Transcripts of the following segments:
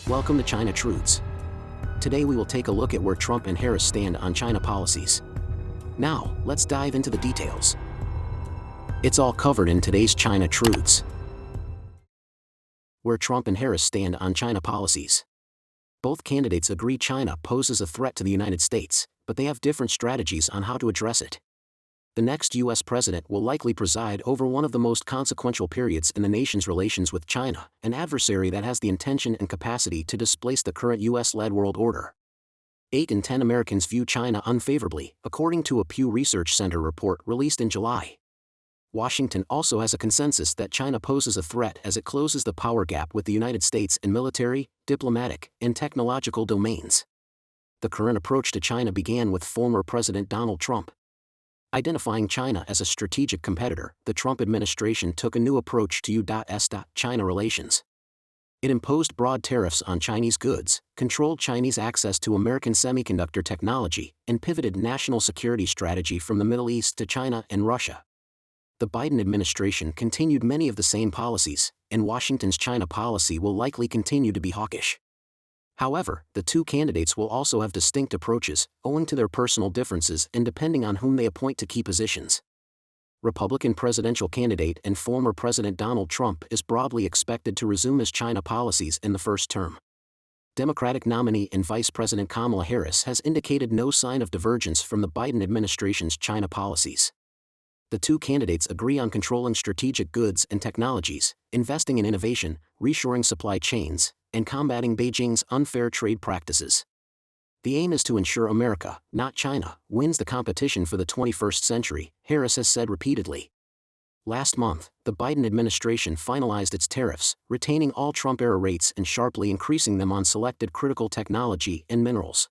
Welcome to China Truths. Today we will take a look at where Trump and Harris stand on China policies. Now, let's dive into the details. It's all covered in today's China Truths. Where Trump and Harris stand on China policies. Both candidates agree China poses a threat to the United States, but they have different strategies on how to address it. The next U.S. president will likely preside over one of the most consequential periods in the nation's relations with China, an adversary that has the intention and capacity to displace the current U.S.-led world order. 8 in 10 Americans view China unfavorably, according to a Pew Research Center report released in July. Washington also has a consensus that China poses a threat as it closes the power gap with the United States in military, diplomatic, and technological domains. The current approach to China began with former President Donald Trump. Identifying China as a strategic competitor, the Trump administration took a new approach to U.S.-China relations. It imposed broad tariffs on Chinese goods, controlled Chinese access to American semiconductor technology, and pivoted national security strategy from the Middle East to China and Russia. The Biden administration continued many of the same policies, and Washington's China policy will likely continue to be hawkish. However, the two candidates will also have distinct approaches, owing to their personal differences and depending on whom they appoint to key positions. Republican presidential candidate and former President Donald Trump is broadly expected to resume his China policies in the first term. Democratic nominee and Vice President Kamala Harris has indicated no sign of divergence from the Biden administration's China policies. The two candidates agree on controlling strategic goods and technologies, investing in innovation, reshoring supply chains, and combating Beijing's unfair trade practices. The aim is to ensure America, not China, wins the competition for the 21st century, Harris has said repeatedly. Last month, the Biden administration finalized its tariffs, retaining all Trump-era rates and sharply increasing them on selected critical technology and minerals.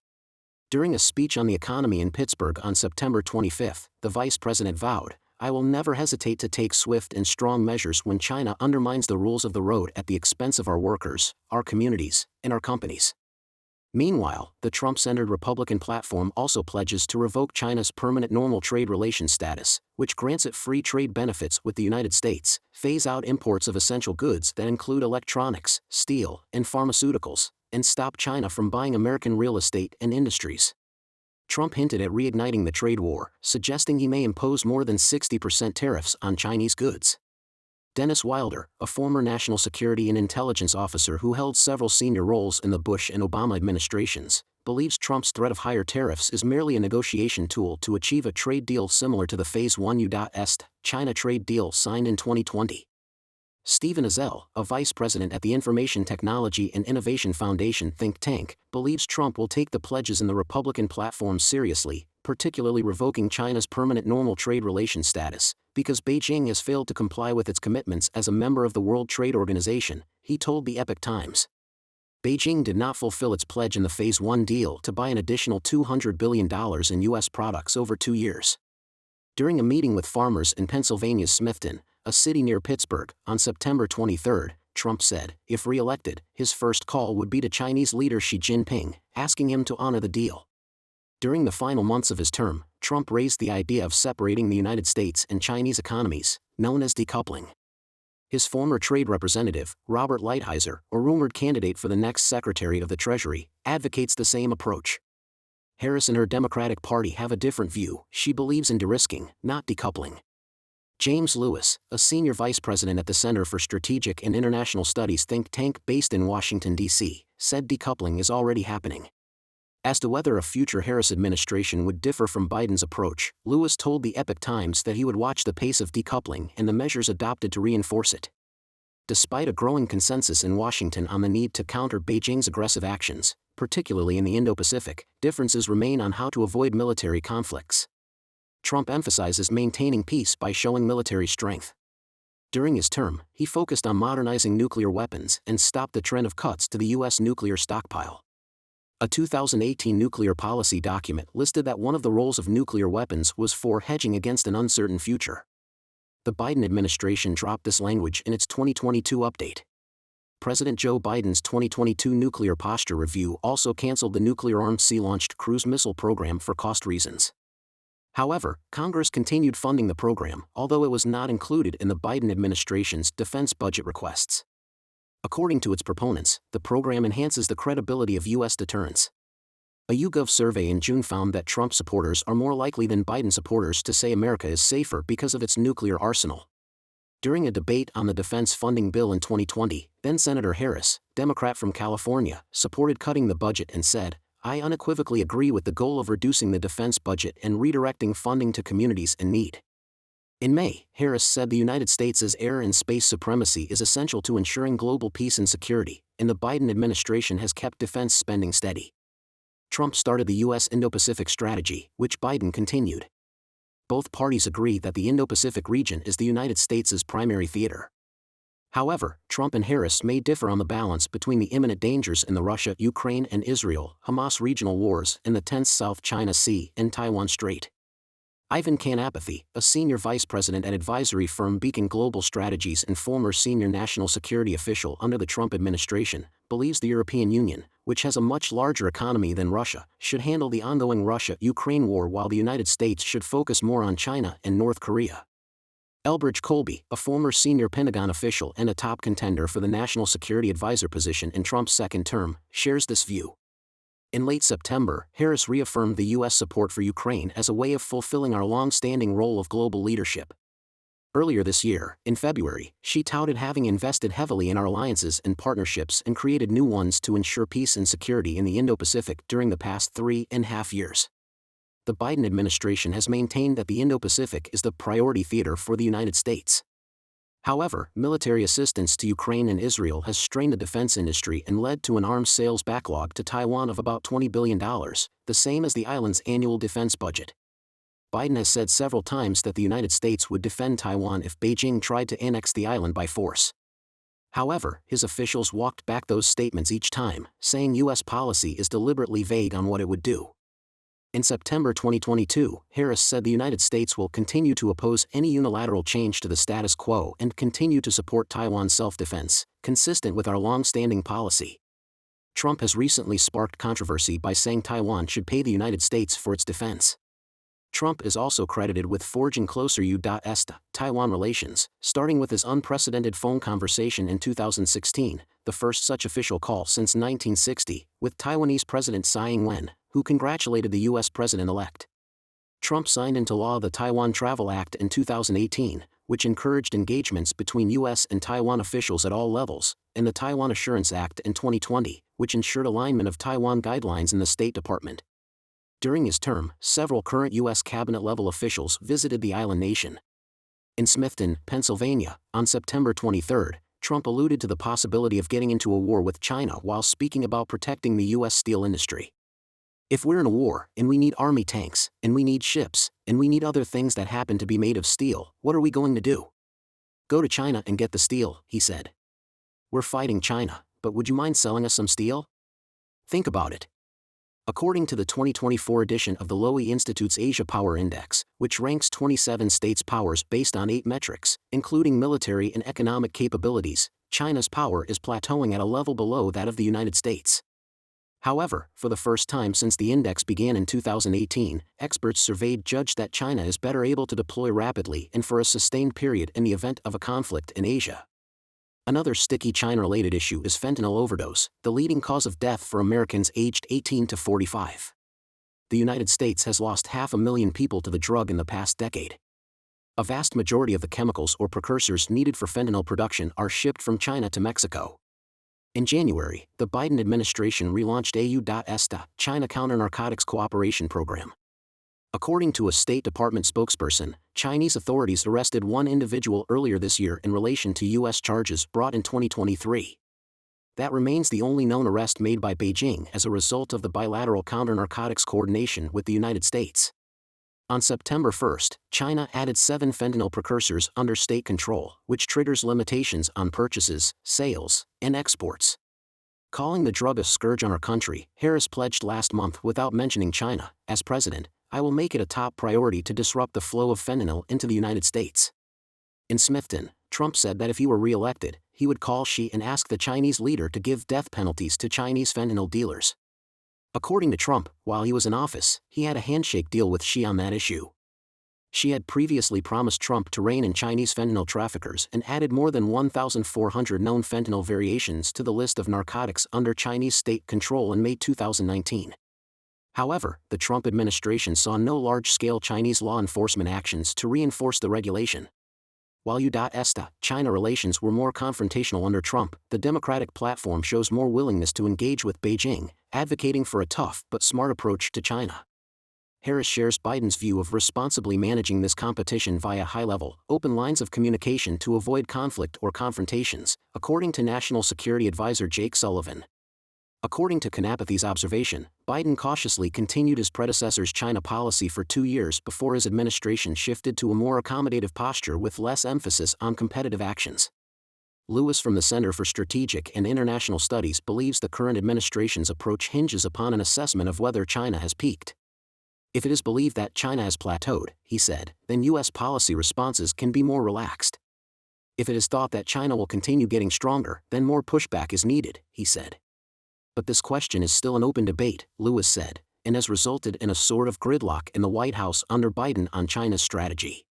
During a speech on the economy in Pittsburgh on September 25, the vice president vowed, "I will never hesitate to take swift and strong measures when China undermines the rules of the road at the expense of our workers, our communities, and our companies." Meanwhile, the Trump-centered Republican platform also pledges to revoke China's permanent normal trade relations status, which grants it free trade benefits with the United States, phase out imports of essential goods that include electronics, steel, and pharmaceuticals, and stop China from buying American real estate and industries. Trump hinted at reigniting the trade war, suggesting he may impose more than 60% tariffs on Chinese goods. Dennis Wilder, a former national security and intelligence officer who held several senior roles in the Bush and Obama administrations, believes Trump's threat of higher tariffs is merely a negotiation tool to achieve a trade deal similar to the Phase 1 U.S.-China trade deal signed in 2020. Stephen Ezell, a vice president at the Information Technology and Innovation Foundation think tank, believes Trump will take the pledges in the Republican platform seriously, particularly revoking China's permanent normal trade relations status, because Beijing has failed to comply with its commitments as a member of the World Trade Organization, he told the Epoch Times. Beijing did not fulfill its pledge in the Phase 1 deal to buy an additional $200 billion in U.S. products over 2 years. During a meeting with farmers in Pennsylvania's Smithton, a city near Pittsburgh, on September 23, Trump said, if re-elected, his first call would be to Chinese leader Xi Jinping, asking him to honor the deal. During the final months of his term, Trump raised the idea of separating the United States and Chinese economies, known as decoupling. His former trade representative, Robert Lighthizer, a rumored candidate for the next Secretary of the Treasury, advocates the same approach. Harris and her Democratic Party have a different view. She believes in de-risking, not decoupling. James Lewis, a senior vice president at the Center for Strategic and International Studies think tank based in Washington, D.C., said decoupling is already happening. As to whether a future Harris administration would differ from Biden's approach, Lewis told the Epoch Times that he would watch the pace of decoupling and the measures adopted to reinforce it. Despite a growing consensus in Washington on the need to counter Beijing's aggressive actions, particularly in the Indo-Pacific, differences remain on how to avoid military conflicts. Trump emphasizes maintaining peace by showing military strength. During his term, he focused on modernizing nuclear weapons and stopped the trend of cuts to the U.S. nuclear stockpile. A 2018 nuclear policy document listed that one of the roles of nuclear weapons was for hedging against an uncertain future. The Biden administration dropped this language in its 2022 update. President Joe Biden's 2022 nuclear posture review also canceled the nuclear-armed Sea-launched cruise missile program for cost reasons. However, Congress continued funding the program, although it was not included in the Biden administration's defense budget requests. According to its proponents, the program enhances the credibility of U.S. deterrence. A YouGov survey in June found that Trump supporters are more likely than Biden supporters to say America is safer because of its nuclear arsenal. During a debate on the defense funding bill in 2020, then-Senator Harris, Democrat from California, supported cutting the budget and said, "I unequivocally agree with the goal of reducing the defense budget and redirecting funding to communities in need." In May, Harris said the United States' air and space supremacy is essential to ensuring global peace and security, and the Biden administration has kept defense spending steady. Trump started the U.S. Indo-Pacific strategy, which Biden continued. Both parties agree that the Indo-Pacific region is the United States' primary theater. However, Trump and Harris may differ on the balance between the imminent dangers in the Russia, Ukraine and Israel, Hamas regional wars, and the tense South China Sea and Taiwan Strait. Ivan Kanapathy, a senior vice president at advisory firm Beacon Global Strategies and former senior national security official under the Trump administration, believes the European Union, which has a much larger economy than Russia, should handle the ongoing Russia-Ukraine war while the United States should focus more on China and North Korea. Elbridge Colby, a former senior Pentagon official and a top contender for the National Security Advisor position in Trump's second term, shares this view. In late September, Harris reaffirmed the U.S. support for Ukraine as a way of fulfilling our long-standing role of global leadership. Earlier this year, in February, she touted having invested heavily in our alliances and partnerships and created new ones to ensure peace and security in the Indo-Pacific during the past 3.5 years. The Biden administration has maintained that the Indo-Pacific is the priority theater for the United States. However, military assistance to Ukraine and Israel has strained the defense industry and led to an arms sales backlog to Taiwan of about $20 billion, the same as the island's annual defense budget. Biden has said several times that the United States would defend Taiwan if Beijing tried to annex the island by force. However, his officials walked back those statements each time, saying U.S. policy is deliberately vague on what it would do. In September 2022, Harris said the United States will continue to oppose any unilateral change to the status quo and continue to support Taiwan's self-defense, consistent with our long-standing policy. Trump has recently sparked controversy by saying Taiwan should pay the United States for its defense. Trump is also credited with forging closer U.S.-Taiwan relations, starting with his unprecedented phone conversation in 2016, the first such official call since 1960, with Taiwanese President Tsai Ing-wen, who congratulated the U.S. president-elect. Trump signed into law the Taiwan Travel Act in 2018, which encouraged engagements between U.S. and Taiwan officials at all levels, and the Taiwan Assurance Act in 2020, which ensured alignment of Taiwan guidelines in the State Department. During his term, several current U.S. cabinet-level officials visited the island nation. In Smithton, Pennsylvania, on September 23, Trump alluded to the possibility of getting into a war with China while speaking about protecting the U.S. steel industry. "If we're in a war, and we need army tanks, and we need ships, and we need other things that happen to be made of steel, what are we going to do? Go to China and get the steel," he said. "We're fighting China, but would you mind selling us some steel? Think about it." According to the 2024 edition of the Lowy Institute's Asia Power Index, which ranks 27 states' powers based on 8 metrics, including military and economic capabilities, China's power is plateauing at a level below that of the United States. However, for the first time since the index began in 2018, experts surveyed judged that China is better able to deploy rapidly and for a sustained period in the event of a conflict in Asia. Another sticky China-related issue is fentanyl overdose, the leading cause of death for Americans aged 18 to 45. The United States has lost 500,000 people to the drug in the past decade. A vast majority of the chemicals or precursors needed for fentanyl production are shipped from China to Mexico. In January, the Biden administration relaunched AU.ESTA, China Counter-Narcotics Cooperation Program. According to a State Department spokesperson, Chinese authorities arrested one individual earlier this year in relation to U.S. charges brought in 2023. That remains the only known arrest made by Beijing as a result of the bilateral counter-narcotics coordination with the United States. On September 1, China added 7 fentanyl precursors under state control, which triggers limitations on purchases, sales, and exports. Calling the drug a scourge on our country, Harris pledged last month without mentioning China, as president, "I will make it a top priority to disrupt the flow of fentanyl into the United States." In Smithton, Trump said that if he were re-elected, he would call Xi and ask the Chinese leader to give death penalties to Chinese fentanyl dealers. According to Trump, while he was in office, he had a handshake deal with Xi on that issue. She had previously promised Trump to rein in Chinese fentanyl traffickers and added more than 1,400 known fentanyl variations to the list of narcotics under Chinese state control in May 2019. However, the Trump administration saw no large-scale Chinese law enforcement actions to reinforce the regulation. While U.S.-China relations were more confrontational under Trump, the Democratic platform shows more willingness to engage with Beijing, advocating for a tough but smart approach to China. Harris shares Biden's view of responsibly managing this competition via high-level, open lines of communication to avoid conflict or confrontations, according to National Security Advisor Jake Sullivan. According to Kanapathy's observation, Biden cautiously continued his predecessor's China policy for 2 years before his administration shifted to a more accommodative posture with less emphasis on competitive actions. Lewis from the Center for Strategic and International Studies believes the current administration's approach hinges upon an assessment of whether China has peaked. If it is believed that China has plateaued, he said, then U.S. policy responses can be more relaxed. If it is thought that China will continue getting stronger, then more pushback is needed, he said. But this question is still an open debate, Lewis said, and has resulted in a sort of gridlock in the White House under Biden on China's strategy.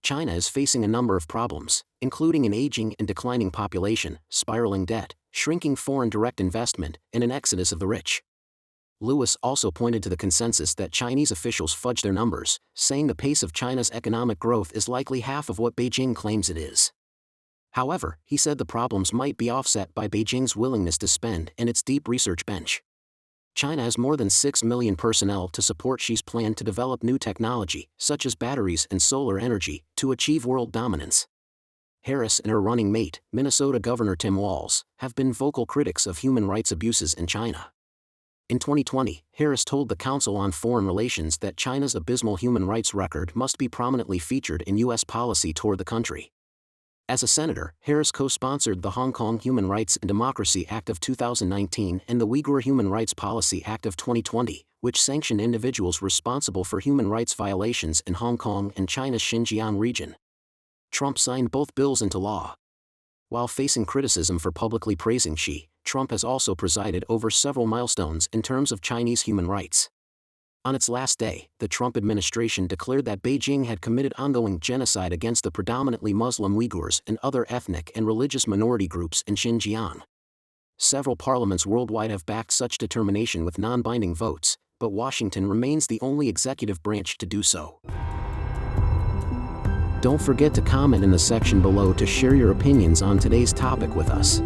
China is facing a number of problems, including an aging and declining population, spiraling debt, shrinking foreign direct investment, and an exodus of the rich. Lewis also pointed to the consensus that Chinese officials fudge their numbers, saying the pace of China's economic growth is likely half of what Beijing claims it is. However, he said the problems might be offset by Beijing's willingness to spend and its deep research bench. China has more than 6 million personnel to support Xi's plan to develop new technology, such as batteries and solar energy, to achieve world dominance. Harris and her running mate, Minnesota Governor Tim Walz, have been vocal critics of human rights abuses in China. In 2020, Harris told the Council on Foreign Relations that China's abysmal human rights record must be prominently featured in U.S. policy toward the country. As a senator, Harris co-sponsored the Hong Kong Human Rights and Democracy Act of 2019 and the Uyghur Human Rights Policy Act of 2020, which sanctioned individuals responsible for human rights violations in Hong Kong and China's Xinjiang region. Trump signed both bills into law. While facing criticism for publicly praising Xi, Trump has also presided over several milestones in terms of Chinese human rights. On its last day, the Trump administration declared that Beijing had committed ongoing genocide against the predominantly Muslim Uyghurs and other ethnic and religious minority groups in Xinjiang. Several parliaments worldwide have backed such determination with non-binding votes, but Washington remains the only executive branch to do so. Don't forget to comment in the section below to share your opinions on today's topic with us.